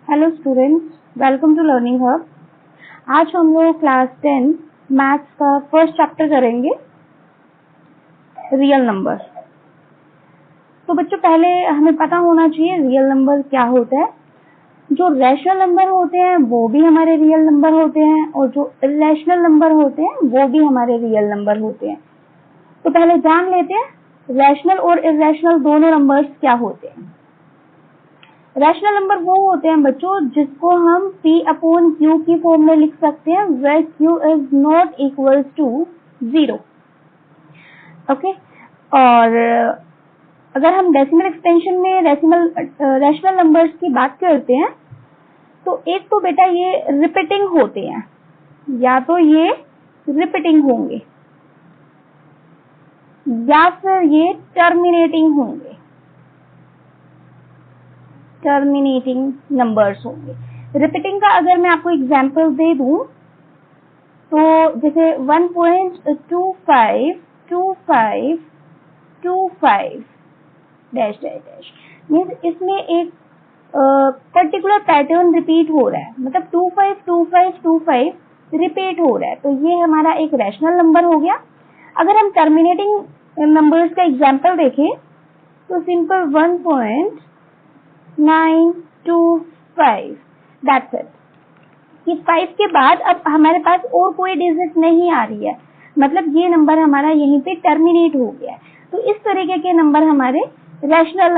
Hello students, welcome to learning hub. आज हम लोग क्लास 10 मैथ्स का फर्स्ट चैप्टर करेंगे, रियल नंबर। तो बच्चों, पहले हमें पता होना चाहिए रियल नंबर क्या होता है। जो रैशनल नंबर होते हैं वो भी हमारे रियल नंबर होते हैं और जो इर्रेशनल नंबर होते हैं वो भी हमारे रियल नंबर होते हैं। तो पहले जान लेते हैं रैशनल और इर्रेशनल दोनों नंबर्स क्या होते हैं। रैशनल नंबर वो होते हैं बच्चों जिसको हम P/Q की फॉर्म में लिख सकते हैं, where Q is not equals to 0। Okay, और अगर हम डेसिमल एक्सपेंशन में रैशनल नंबर्स की बात करते हैं तो एक तो बेटा ये रिपीटिंग होते हैं, या तो ये रिपीटिंग होंगे या फिर ये टर्मिनेटिंग होंगे, टर्मिनेटिंग नंबर्स होंगे। रिपीटिंग का अगर मैं आपको एग्जांपल दे दूं तो जैसे 1.252525 डैश डैश डैश मीन्स इसमें एक पर्टिकुलर पैटर्न रिपीट हो रहा है, मतलब 252525 रिपीट हो रहा है, तो ये हमारा एक रैशनल नंबर हो गया। अगर हम टर्मिनेटिंग नंबर्स का एग्जांपल देखें तो सिंपल 1.925 दैट्स इट। कि 5 के बाद अब हमारे पास और कोई डिजिट नहीं आ रही है, मतलब ये नंबर हमारा यहीं पे टर्मिनेट हो गया है। तो इस तरीके के नंबर हमारे रैशनल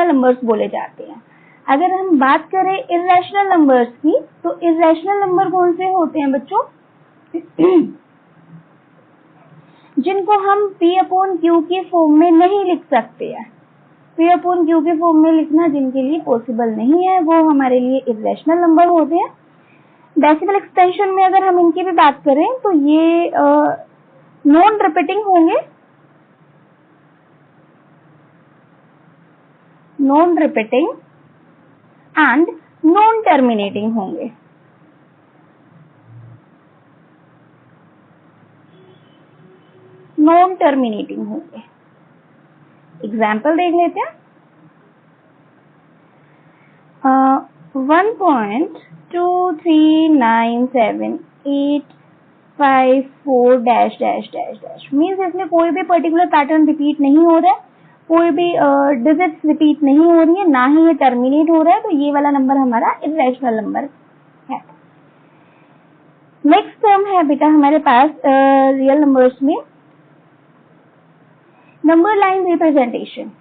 नंबर्स बोले जाते हैं। अगर हम बात करें इर्रेशनल नंबर्स की, तो इर्रेशनल नंबर कौन से होते हैं बच्चों? जिनको हम P/Q की फॉर्म में नहीं लिख सकते हैं। P/Q की फॉर्म में लिखना जिनके लिए पॉसिबल नहीं है वो हमारे लिए इर्रेशनल नंबर होते हैं। डेसिमल एक्सपेंशन में अगर हम इनकी भी बात करें तो ये नॉन रिपीटिंग होंगे, non repeating and non terminating होंगे। नॉन टर्मिनेटिंग होंगे। एग्जाम्पल देख लेते हैं। 1.2397854 dash dash dash dash means इसमें कोई भी पर्टिकुलर पैटर्न रिपीट नहीं हो रहा है, कोई भी डिजिट्स रिपीट नहीं हो रही है, ना ही ये टर्मिनेट हो रहा है, तो ये वाला नंबर हमारा इर्रेशनल नंबर है। नेक्स्ट टर्म है बेटा हमारे पास रियल नंबर्स में नंबर लाइन रिप्रेजेंटेशन।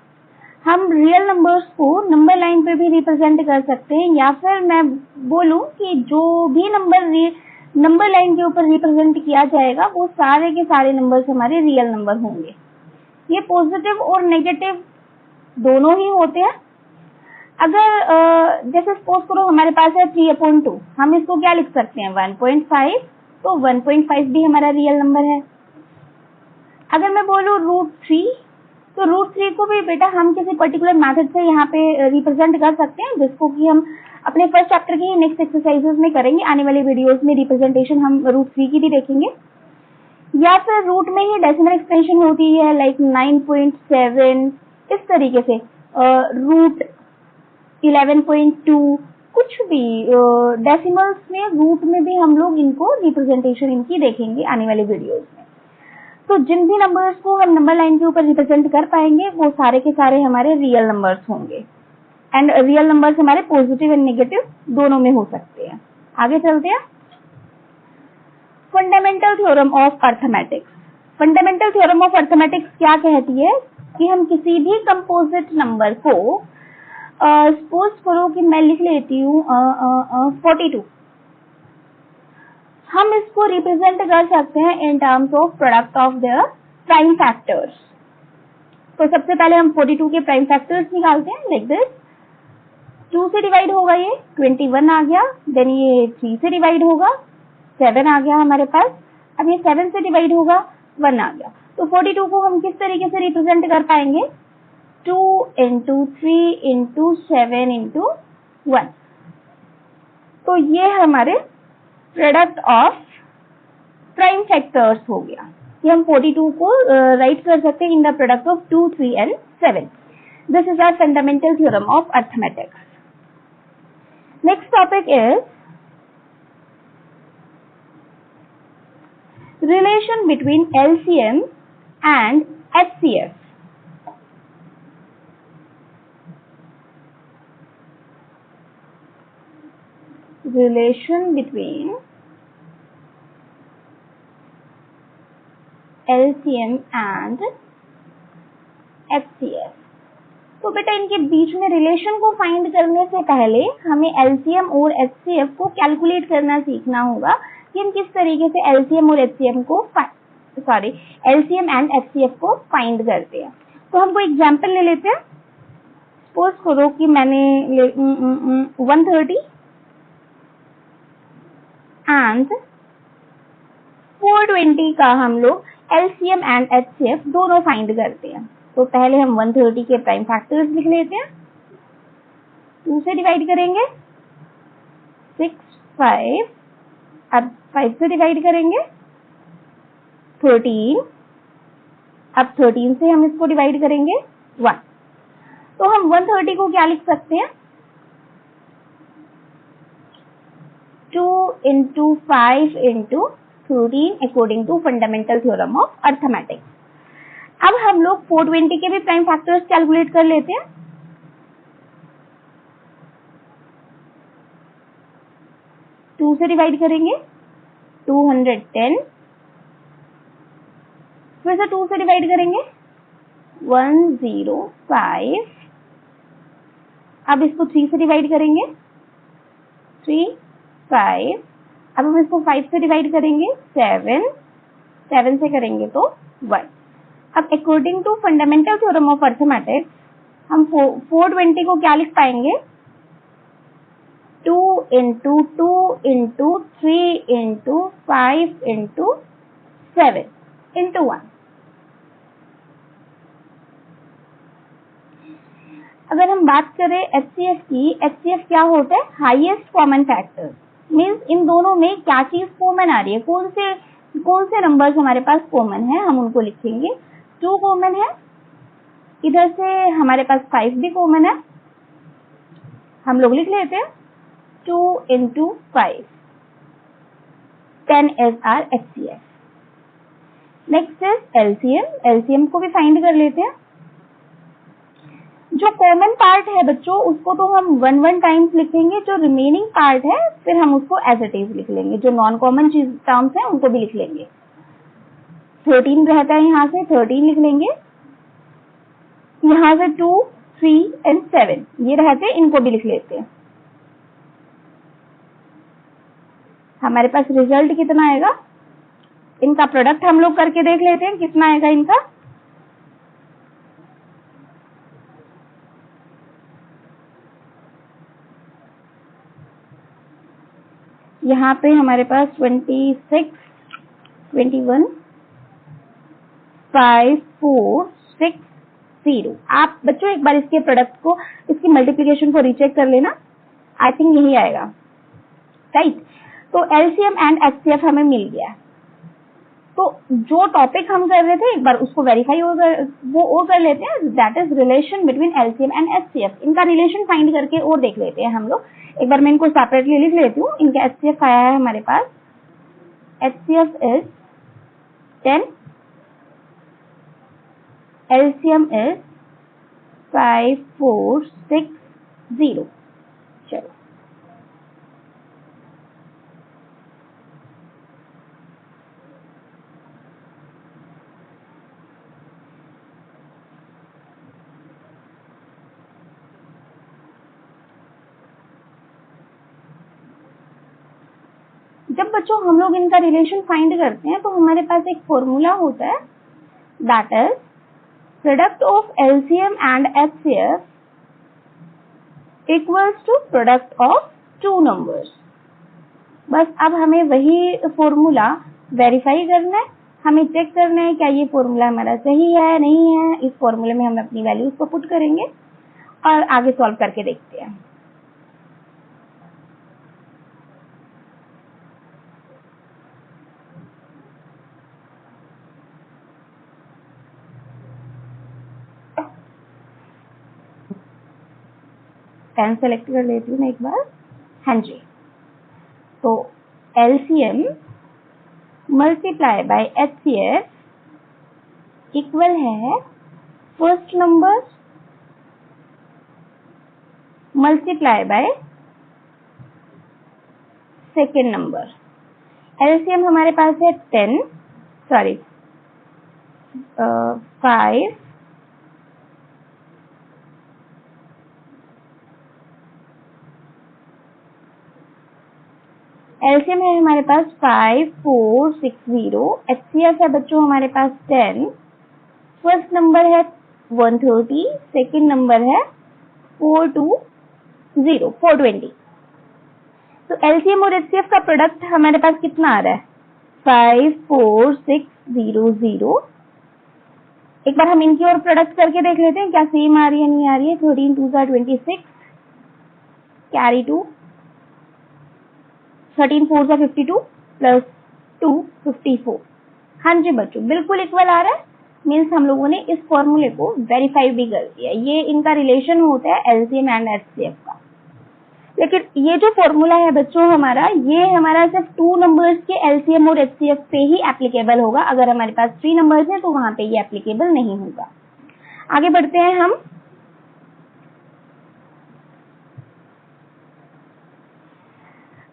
हम रियल नंबर्स को नंबर लाइन पे भी रिप्रेजेंट कर सकते हैं, या फिर मैं बोलूं कि जो भी नंबर लाइन के ऊपर रिप्रेजेंट किया जाएगा वो सारे के सारे नंबर्स हमारे रियल नंबर होंगे। ये पॉजिटिव और नेगेटिव दोनों ही होते हैं। अगर जैसे सपोज करो हमारे पास है 3/2, हम इसको क्या लिख सकते हैं 1.5, तो 1.5 भी हमारा रियल नंबर है। अगर मैं बोलूं √3, तो √3 को भी बेटा हम किसी पर्टिकुलर मेथड से यहाँ पे रिप्रेजेंट कर सकते हैं, जिसको कि हम अपने फर्स्ट चैप्टर की नेक्स्ट एक्सरसाइजेस में करेंगे। आने वाले वीडियोस में रिप्रेजेंटेशन हम √3 की भी देखेंगे। या फिर रूट में ही डेसिमल एक्सपेंशन होती है, लाइक 9.7, इस तरीके से √11.2, कुछ भी डेसिमल्स में रूट में भी हम लोग इनको रिप्रेजेंटेशन इनकी देखेंगे आने वाले वीडियोस में। तो जिन भी नंबर्स को हम नंबर लाइन के ऊपर रिप्रेजेंट कर पाएंगे वो सारे के सारे हमारे रियल नंबर्स होंगे, एंड रियल नंबर्स हमारे पॉजिटिव एंड नेगेटिव दोनों में हो सकते हैं। आगे चलते हैं। Fundamental theorem of arithmetics. Fundamental theorem of arithmetics क्या कहती है कि हम किसी भी कंपोजिट नंबर को सपोज करो कि मैं लिख लेती हूँ 42, हम इसको रिप्रेजेंट कर सकते हैं in terms of product of their prime factors. तो सबसे पहले हम 42 के प्राइम फैक्टर्स निकालते हैं, लाइक दिस। 2 से डिवाइड होगा ये 21 आ गया, देन ये 3 से डिवाइड होगा 7 आ गया हमारे पास, अब ये 7 से डिवाइड होगा 1 आ गया। तो 42 को हम किस तरीके से रिप्रेजेंट कर पाएंगे? 2 into 3 into 7 into 1। तो ये हमारे प्रोडक्ट ऑफ प्राइम फैक्टर्स हो गया कि हम 42 को राइट कर सकते हैं in the product of 2, 3 and 7। This is our fundamental theorem of arithmetics. Next topic is relation between LCM and HCF. Relation between LCM and HCF. तो बेटा इनके बीच में रिलेशन को फाइंड करने से पहले हमें LCM और HCF को कैलकुलेट करना सीखना होगा कि हम किस तरीके से LCM और HCM को LCM एंड HCF को फाइंड करते हैं। तो हम कोई एग्जांपल ले लेते हैं। सपोज करो कि मैंने 130 एंड 420 का हम लोग LCM एंड HCF दोनों फाइंड करते हैं। तो पहले हम 130 के प्राइम फैक्टर्स लिख लेते हैं। 2 से डिवाइड करेंगे 6, 5, अब 5 से डिवाइड करेंगे 13, अब 13 से हम इसको डिवाइड करेंगे 1। तो हम 130 को क्या लिख सकते हैं? 2 into 5 into 13 according to fundamental theorem of arithmetics. अब हम लोग 420 के भी प्राइम फैक्टर्स कैलकुलेट कर लेते हैं। टू से डिवाइड करेंगे 210, फिर से 2 से डिवाइड करेंगे 105, अब इसको 3 से डिवाइड करेंगे 3, 5, अब हम इसको 5 से डिवाइड करेंगे 7, 7 से करेंगे तो 1। अब according to fundamental theorem of arithmetics हम 420 को क्या लिख पाएंगे? 2 into 2 into 3 into 5 into 7 into 1। अगर हम बात करें HCF की, HCF क्या होता है? Highest common factor. Means in दोनों में क्या चीज कॉमन आ रही है, कौन से नंबर्स हमारे पास कॉमन है, हम उनको लिखेंगे। 2 कॉमन है, इधर से हमारे पास 5 भी कॉमन है, हम लोग लिख लेते हैं 2 into 5, 10 is our HCF। Next is LCM। LCM को भी फाइंड कर लेते हैं। जो कॉमन पार्ट है बच्चों उसको तो हम 1 टाइम्स लिखेंगे, जो रिमेनिंग पार्ट है फिर हम उसको एज इट इज लिख लेंगे। जो नॉन कॉमन चीज टर्म्स है उनको भी लिख लेंगे। 13 रहता है, यहाँ से 13 लिख लेंगे, यहाँ से 2, 3 एंड 7 ये रहते हैं, इनको भी लिख लेते हैं। हमारे पास रिजल्ट कितना आएगा? इनका प्रोडक्ट हम लोग करके देख लेते हैं कितना आएगा इनका। यहाँ पे हमारे पास 26, 21, 5, 4, 6, 0। आप बच्चों एक बार इसके प्रोडक्ट को, इसकी मल्टीप्लिकेशन को रीचेक कर लेना, आई थिंक यही आएगा, राइट। तो LCM एंड HCF हमें मिल गया। तो जो टॉपिक हम कर रहे थे एक बार उसको वेरीफाई वो कर लेते हैं, that is relation between LCM and HCF। इनका रिलेशन फाइंड करके और देख लेते हैं हम लोग। एक बार मैं इनको सेपरेटली लिख लेती हूँ। इनका HCF आया है हमारे पास, HCF इज 10, LCM इज 5, 4, 6, 0। चलो जब बच्चों हम लोग इनका रिलेशन फाइंड करते हैं तो हमारे पास एक फॉर्मूला होता है, that is product of LCM and HCF equals to product of 2 numbers. बस अब हमें वही फॉर्मूला वेरीफाई करना है, हमें चेक करना है क्या ये फॉर्मूला हमारा सही है नहीं है। इस फॉर्मूले में हम अपनी वैल्यूज को पुट करेंगे और आगे सॉल्व करके देखते हैं। पेन सेलेक्ट कर लेती हूँ मैं एक बार। हाँ जी, तो LCM multiply by HCF equal है first number multiply by second number. LCM हमारे पास है 5 LCM है हमारे पास 5, 4, 6, 0। HCF है बच्चों हमारे पास 10। फर्स्ट नंबर है 130, सेकेंड नंबर है 420। तो LCM और HCF का प्रोडक्ट हमारे पास कितना आ रहा है? 5, 4, 6, 0, 0। एक बार हम इनकी और प्रोडक्ट करके देख लेते हैं क्या सेम आ रही है नहीं आ रही है। 13 2 26, कैरी 2, 13 4 52 प्लस 2 54। हाँ जी बच्चों, बिल्कुल इक्वल आ रहा है। मीन्स हम लोगों ने इस फॉर्मूले को वेरीफाई भी कर दिया। ये इनका रिलेशन होता है LCM एंड HCF का। लेकिन ये जो फॉर्मूला है बच्चों हमारा, ये हमारा सिर्फ 2 नंबर्स के LCM और HCF पे ही एप्लीकेबल होगा। अगर हमारे पास 3 नंबर्स हैं तो वहां पे ये एप्लीकेबल नहीं होगा। आगे बढ़ते हैं हम।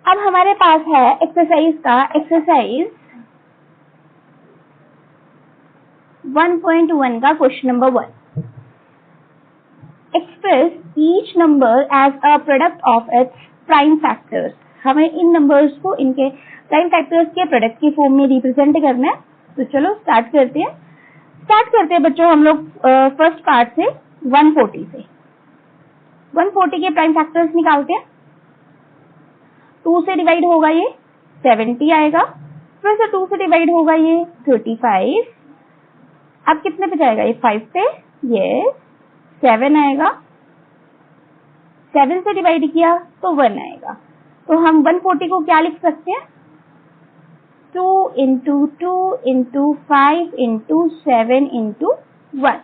अब हमारे पास है एक्सरसाइज 1.1 का question number 1। Express each number as a product of its prime factors. हमें इन नंबर्स को इनके प्राइम फैक्टर्स के प्रोडक्ट की फॉर्म में रिप्रेजेंट करना है। तो चलो स्टार्ट करते हैं बच्चों हम लोग फर्स्ट पार्ट से 140 से। 140 के प्राइम फैक्टर्स निकालते हैं। 2 से डिवाइड होगा ये 70 आएगा, फिर से 2 से डिवाइड होगा ये 35। अब कितने पे जाएगा ये? 5 पे, ये 7 आएगा। 7 से डिवाइड किया तो 1 आएगा। तो हम 140 को क्या लिख सकते हैं? 2 into 2 into 5 into 7 into 1।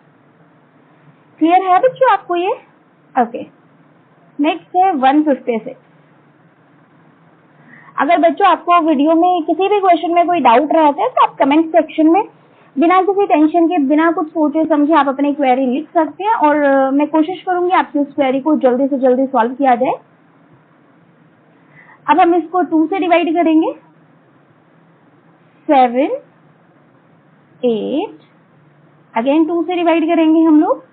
Clear है बच्चों आपको ये? ओके, नेक्स्ट है 156। अगर बच्चों आपको वीडियो में किसी भी क्वेश्चन में कोई डाउट रहता है तो आप कमेंट सेक्शन में बिना किसी टेंशन के, बिना कुछ सोचे समझे आप अपनी क्वेरी लिख सकते हैं और मैं कोशिश करूंगी आपकी उस क्वेरी को जल्दी से जल्दी सॉल्व किया जाए। अब हम इसको 2 से डिवाइड करेंगे। 7, 8, अगेन 2 से डिवाइड करेंगे हम लोग।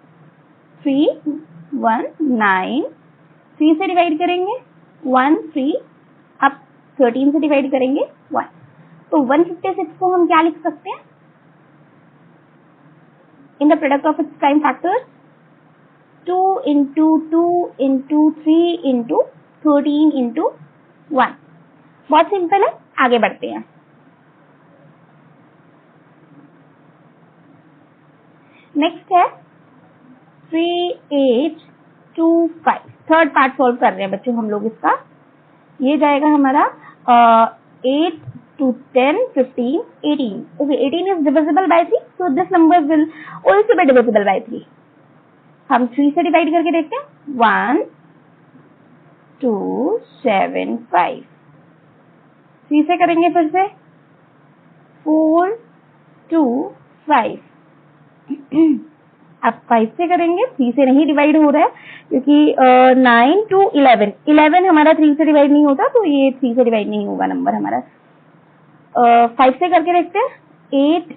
3, 1, 9, 3 से डिवाइड करेंगे 1, 3। अब 13 से डिवाइड करेंगे 1। तो 156 को हम क्या लिख सकते हैं? In the product of its prime factors 2 into 2 into 3 into 13 into 1। बहुत सिंपल है, आगे बढ़ते हैं। नेक्स्ट है 3825। थर्ड पार्ट सॉल्व कर रहे हैं बच्चों हम लोग इसका। ये जाएगा हमारा 8 to 10, 15, 18। Okay, 18 is divisible by 3, so this number will also be divisible by 3। हम 3 से डिवाइड करके देखते हैं। 1, 2, 7, 5। 3 से करेंगे फिर से 4, 2, 5। अब 5 से करेंगे, 3 से नहीं डिवाइड हो रहा है क्योंकि 9 to 11। 11 हमारा 3 से डिवाइड नहीं होता, तो ये 3 से डिवाइड नहीं होगा नंबर हमारा। 5 से करके देखते हैं 8,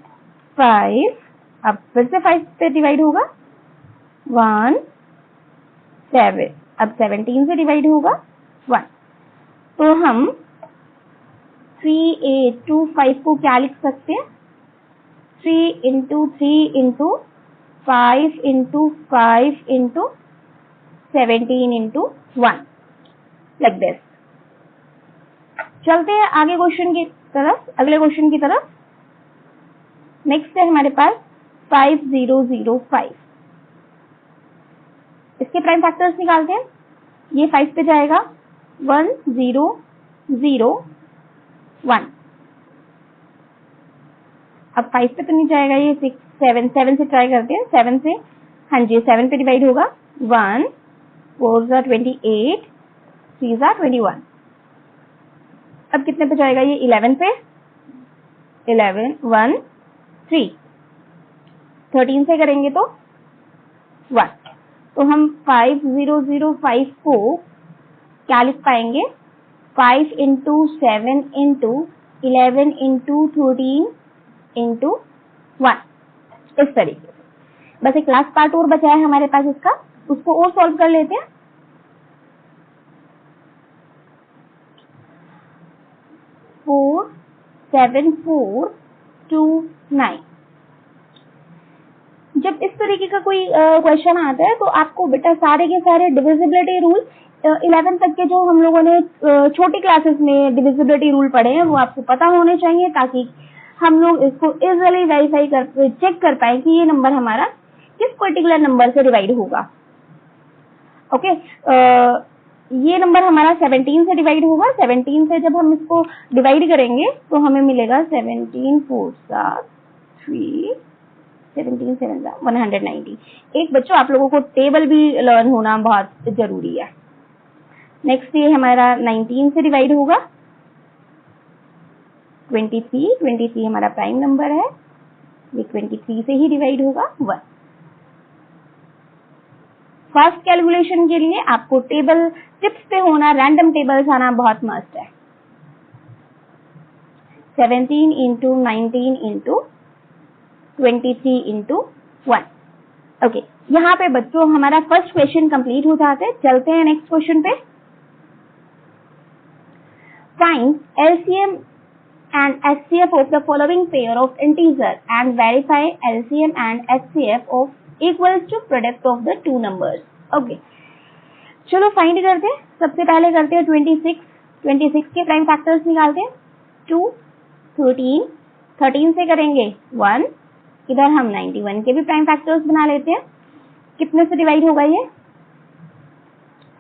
5। अब फिर से 5 से डिवाइड होगा 1, 7। अब 17 से डिवाइड होगा 1। तो हम 3825 को क्या लिख सकते हैं? 3 into 3 into 5 into 5 into 17 into 1 like this। चलते हैं आगे क्वेश्चन की तरफ, अगले क्वेश्चन की तरफ। नेक्स्ट है हमारे पास 5005। इसके प्राइम फैक्टर्स निकालते हैं। ये 5 पे जाएगा 1 0 0 1। अब 5 पे तो नहीं जाएगा ये 6 7 से ट्राई करते हैं। 7 से, हाँ जी 7 पे डिवाइड होगा 1 4 28 3 21। अब कितने पे जाएगा ये? 11 पे, 11 1 3, 13 से करेंगे तो 1। तो हम 5005 को क्या लिख पाएंगे? 5 इंटू 7 इंटू 11 इंटू 13 इंटू 1, इस तरीके से। बस एक लास्ट पार्ट और बचा है हमारे पास इसका, उसको और सॉल्व कर लेते हैं। 4 7 4 2 9। जब इस तरीके का कोई क्वेश्चन आता है तो आपको बेटा सारे के सारे डिविजिबिलिटी रूल 11 तक के जो हम लोगों ने छोटी क्लासेस में डिविजिबिलिटी रूल पढ़े हैं वो आपको पता होने चाहिए, ताकि हम लोग इसको इजीली वेरीफाई कर चेक कर पाए कि ये नंबर हमारा किस पर्टिकुलर नंबर से डिवाइड होगा। ओके, ये नंबर हमारा 17 से डिवाइड होगा। 17 से जब हम इसको डिवाइड करेंगे तो हमें मिलेगा 17 4 3 17 7 190। एक बच्चों आप लोगों को टेबल भी लर्न होना बहुत जरूरी है। नेक्स्ट ये हमारा 19 से डिवाइड होगा। 23 हमारा प्राइम नंबर है, ये 23 से ही डिवाइड होगा 1। फास्ट कैलकुलेशन के लिए आपको टेबल टिप्स पे होना, रैंडम टेबल्स आना बहुत मस्ट है। 17 इंटू 19 इंटू 23 इंटू 1। ओके, यहाँ पे बच्चों हमारा फर्स्ट क्वेश्चन कंप्लीट हो जाता है। चलते हैं नेक्स्ट क्वेश्चन पे। Find LCM and HCF of the following pair of integer and verify LCM and HCF of equals to product of the two numbers। Okay, चलो फाइंड करते हैं। सबसे पहले करते हैं 26 के प्राइम फैक्टर्स निकालते हैं। 2 13 से करेंगे 1, इधर हम 91 के भी प्राइम फैक्टर्स बना लेते हैं। कितने से डिवाइड होगा ये?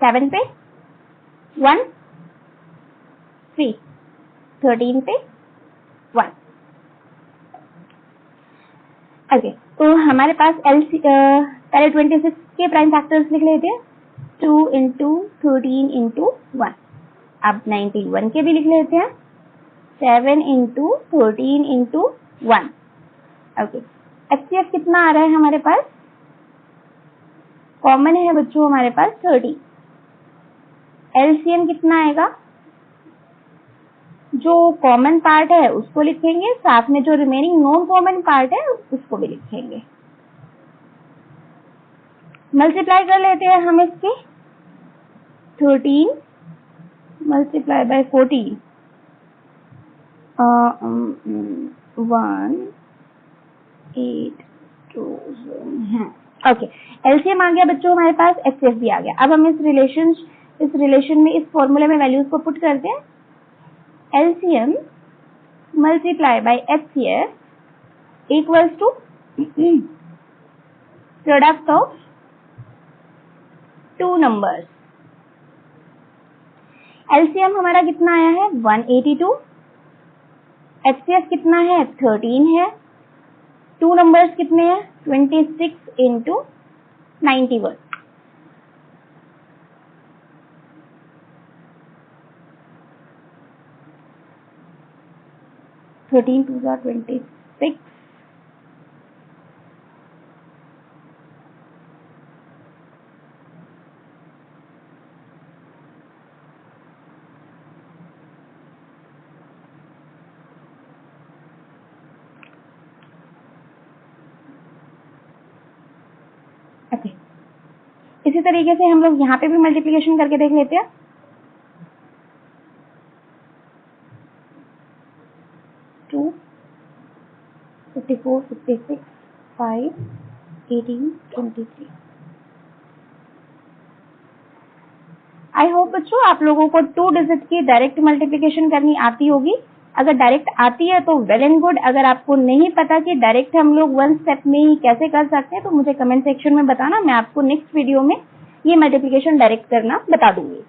7 पे 1 3, 13 पे 1। ओके, तो हमारे पास पहले 26 के प्राइम फैक्टर्स लिख लेते हैं। 2 इंटू 13 इंटू 1। अब 91 के भी लिख लेते हैं। 7 इंटू 13 इंटू 1। ओके, HCF कितना आ रहा है हमारे पास? कॉमन है बच्चों हमारे पास 30। LCM कितना आएगा? जो कॉमन पार्ट है उसको लिखेंगे, साथ में जो रिमेनिंग नॉन कॉमन पार्ट है उसको भी लिखेंगे। मल्टीप्लाई कर लेते हैं हम इसके। 13 मल्टीप्लाई बाय 14 1 8 2 ओके, LCM आ गया बच्चों हमारे पास, HCF भी आ गया। अब हम इस रिलेशन में इस फॉर्मूले में वैल्यूज को पुट करते हैं। LCM multiply by HCF equals to product of two numbers। LCM हमारा कितना आया है? 182। HCF कितना है? 13 है। टू नंबर्स कितने हैं? 26 इंटू 91। थर्टीन 2 26। ओके, इसी तरीके से हम लोग यहाँ पे भी मल्टीप्लिकेशन करके देख लेते हैं। 2 54 56 5 18 23। आई होप बच्चों आप लोगों को 2 डिजिट की डायरेक्ट मल्टीप्लिकेशन करनी आती होगी। अगर डायरेक्ट आती है तो वेल एंड गुड। अगर आपको नहीं पता कि डायरेक्ट हम लोग 1 स्टेप में ही कैसे कर सकते हैं तो मुझे कमेंट सेक्शन में बताना, मैं आपको नेक्स्ट वीडियो में ये मल्टीप्लिकेशन डायरेक्ट करना बता दूंगी।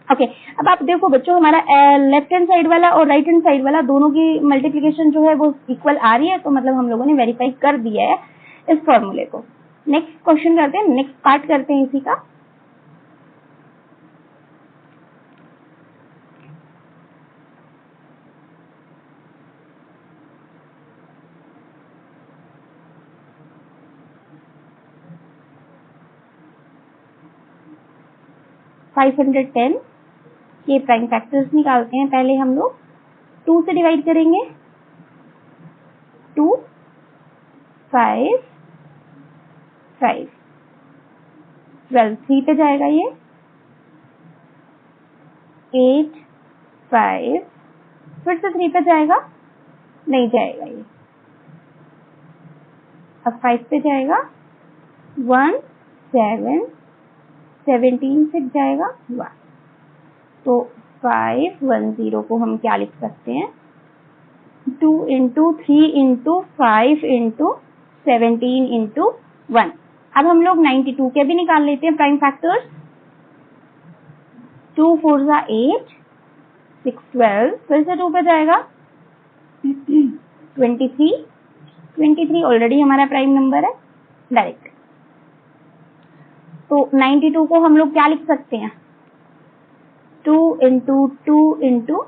ओके, अब आप देखो बच्चों हमारा लेफ्ट हैंड साइड वाला और राइट हैंड साइड वाला दोनों की मल्टीप्लिकेशन जो है वो इक्वल आ रही है, तो मतलब हम लोगों ने वेरीफाई कर दिया है इस फॉर्मूले को। नेक्स्ट क्वेश्चन करते हैं, नेक्स्ट पार्ट करते हैं इसी का। 510 के प्राइम फैक्टर्स निकालते हैं। पहले हम लोग 2 से डिवाइड करेंगे, 2 5 5 12 3 पे जाएगा, ये 8 5 फिर से 3 पे जाएगा, नहीं जाएगा ये, अब 5 पे जाएगा, 1 7 17 से जाएगा 1, तो 510 को हम क्या लिख सकते हैं, 2 इंटू 3 इंटू 5 इंटू 17 इंटू 1। अब हम लोग 92 के भी निकाल लेते हैं प्राइम फैक्टर्स। 2 4 8, 6 12 फिर से 2 पे जाएगा, 23 ऑलरेडी हमारा प्राइम नंबर है डायरेक्ट। तो 92 को हम लोग क्या लिख सकते हैं, 2 इंटू 2 इंटू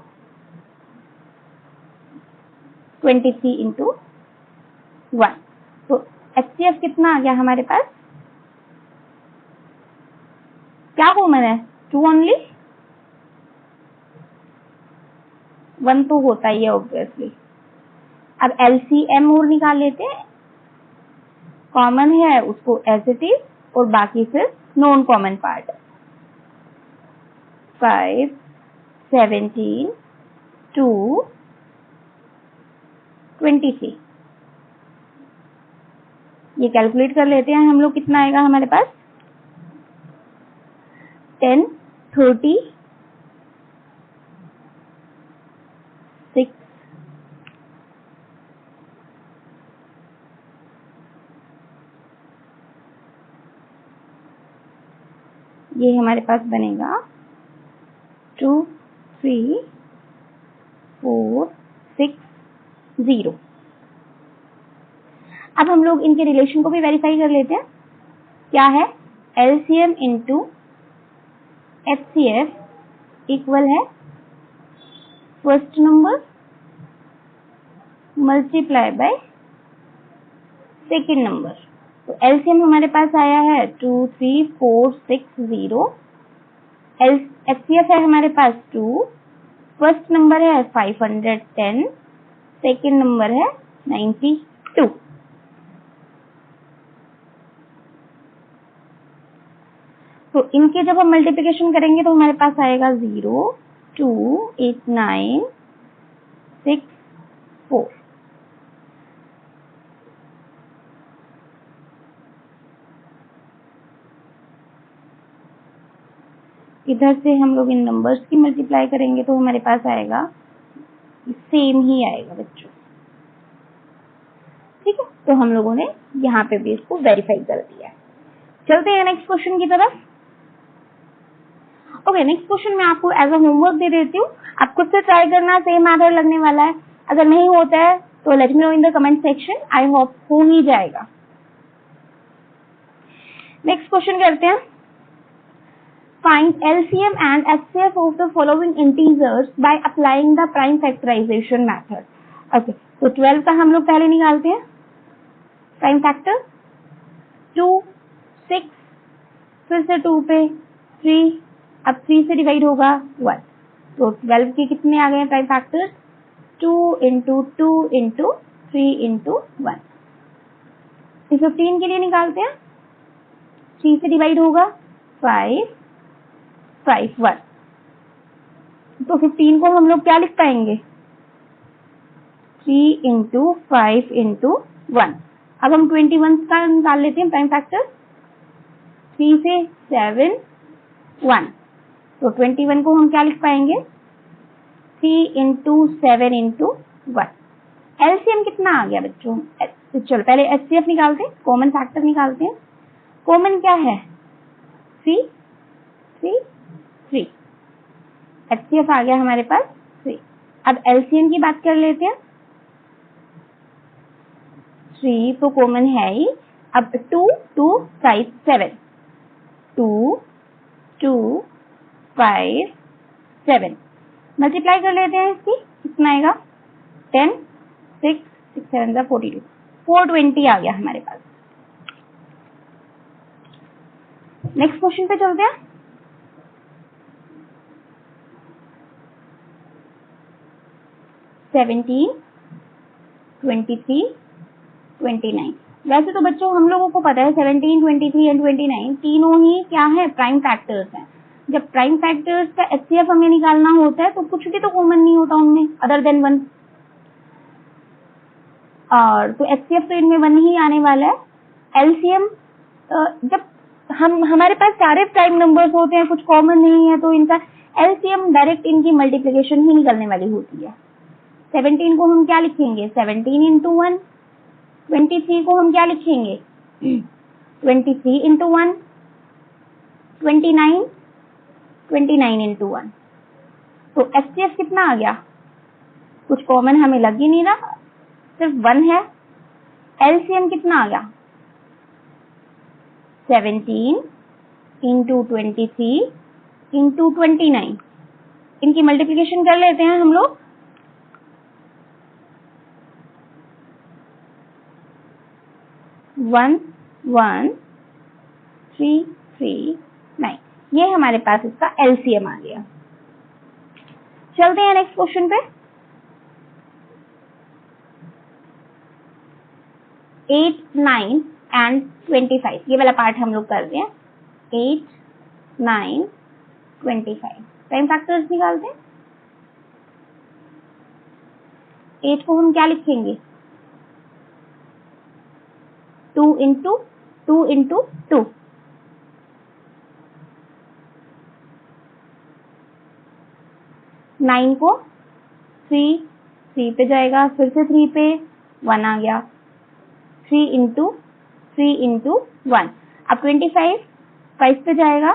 23 इंटू 1। तो HCF कितना आ गया हमारे पास, क्या कॉमन है, 2 ओनली, 1 तो होता ही है ऑब्वियसली। अब LCM और निकाल लेते हैं, कॉमन है उसको एज इट इज और बाकी फिर नॉन कॉमन पार्ट। 5 17 2 23, ये कैलकुलेट कर लेते हैं हम लोग, कितना आएगा हमारे पास, 10 30 6 ये हमारे पास बनेगा 2 3 4 6 0। अब हम लोग इनके रिलेशन को भी वेरीफाई कर लेते हैं, क्या है, LCM इंटू HCF इक्वल है first number multiply by second number. तो LCM हमारे पास आया है 2 3 4 6 0, HCF है हमारे पास 2, फर्स्ट नंबर है 510, सेकेंड नंबर है 92। तो इनके जब हम मल्टीप्लिकेशन करेंगे तो हमारे पास आएगा 0 2 8 9 6 4। इधर से हम लोग इन नंबर्स की मल्टीप्लाई करेंगे तो हमारे पास आएगा सेम ही आएगा बच्चों, ठीक है। तो हम लोगों ने यहाँ पे भी इसको वेरीफाई कर दिया। चलते हैं नेक्स्ट क्वेश्चन की तरफ। ओके, नेक्स्ट क्वेश्चन मैं आपको एज अ होमवर्क दे देती हूँ, आप खुद से ट्राई करना, सेम मैथड लगने वाला है। अगर नहीं होता है तो let me know in the comment section, I hope हो ही जाएगा। नेक्स्ट क्वेश्चन करते हैं, find LCM and HCF of the following integers by applying the prime factorisation method. Okay, तो 12 का हम लोग पहले निकालते हैं प्राइम फैक्टर, 2 6 फिर से 2 पे 3, अब 3 से डिवाइड होगा 1, तो 12 के कितने आ गए हैं prime factors, 2 into 2 into 3 into 1। 15 के लिए निकालते हैं, 3 से डिवाइड होगा 5 5 1, तो 15 को हम लोग क्या लिख पाएंगे, 3 इंटू 5 इंटू 1। अब हम 21 का निकाल लेते हैं प्राइम फैक्टर, 3 से 7 1, तो 21 को हम क्या लिख पाएंगे, 3 इंटू 7 इंटू 1। LCM कितना आ गया बच्चों, चलो पहले HCF निकालते हैं, कॉमन फैक्टर निकालते हैं। कॉमन क्या है, 3 3 3, HCF आ गया हमारे पास 3। अब LCM की बात कर लेते हैं, 3 तो कॉमन है ही, अब 2 2 5 7, 2 2 5 7 मल्टीप्लाई कर लेते हैं इसकी, कितना आएगा, 10 6 6 7 42, 420 आ गया हमारे पास। नेक्स्ट क्वेश्चन पे चलते हैं, 17, 23, 29। वैसे तो बच्चों हम लोगों को पता है 17, 23 एंड 29 तीनों ही क्या है, प्राइम फैक्टर्स हैं। जब प्राइम फैक्टर्स का एचसीएफ हमें निकालना होता है तो कुछ भी तो कॉमन नहीं होता उनमें अदर देन 1, और तो एचसीएफ तो इनमें 1 ही आने वाला है। एलसीएम जब हमारे पास सारे प्राइम नंबर्स होते हैं, कुछ कॉमन नहीं है, तो इनका एलसीएम डायरेक्ट इनकी मल्टीप्लिकेशन ही निकलने वाली होती है। 17 को हम क्या लिखेंगे, 17 इंटू 1। 23 को हम क्या लिखेंगे, 23 इंटू 1। 29, 29 इंटू 1। तो एचसीएफ कितना आ गया, कुछ कॉमन हमें लग ही नहीं रहा, सिर्फ 1 है। एलसीएम कितना आ गया, 17 इंटू 23 इंटू 29। इनकी मल्टीप्लिकेशन कर लेते हैं हम लोग। 1, 1, 3, 3, 9। ये हमारे पास इसका एलसीएम आ गया। चलते हैं नेक्स्ट क्वेश्चन पे। 8, 9 एंड 25, ये वाला पार्ट हम लोग करते हैं। 8, 9, 25 प्राइम फैक्टर्स निकालते हैं। 8 को हम क्या लिखेंगे, 2 इंटू 2 इंटू 2। 9 को 3 पे जाएगा, फिर से 3 पे 1 आ गया, 3 इंटू 1। अब 25 5 पे जाएगा,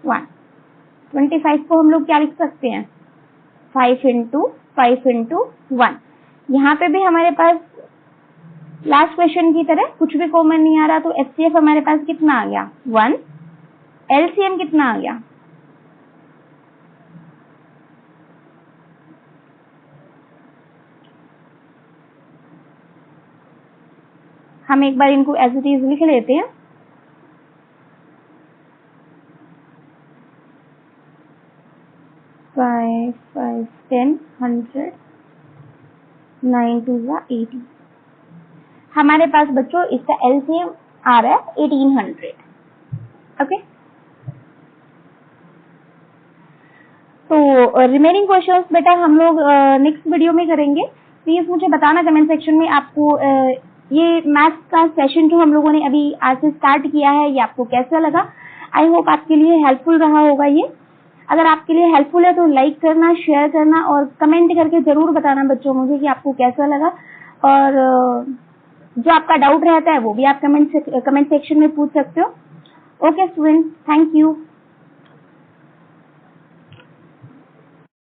1। 25 को हम लोग क्या लिख सकते हैं, 5 इंटू 1। यहाँ पे भी हमारे पास लास्ट क्वेश्चन की तरह कुछ भी कॉमन नहीं आ रहा, तो एचसीएफ हमारे पास कितना आ गया, 1। एलसीएम कितना आ गया, हम एक बार इनको एज इट इज लिख लेते हैं। फाइव 5, 10, 100, 9 2 80। हमारे पास बच्चों इसका एलसीएम आ रहा है 1800। ओके, तो रिमेनिंग क्वेश्चंस बेटा हम लोग नेक्स्ट वीडियो में करेंगे। प्लीज मुझे बताना कमेंट सेक्शन में आपको ये मैथ्स का सेशन जो हम लोगों ने अभी आज से स्टार्ट किया है, ये आपको कैसा लगा। आई होप आपके लिए हेल्पफुल रहा होगा ये। अगर आपके लिए हेल्पफुल है तो लाइक करना, शेयर करना और कमेंट करके जरूर बताना बच्चों मुझे कि आपको कैसा लगा। और जो आपका डाउट रहता है वो भी आप कमेंट सेक्शन में पूछ सकते हो। Okay student, thank you.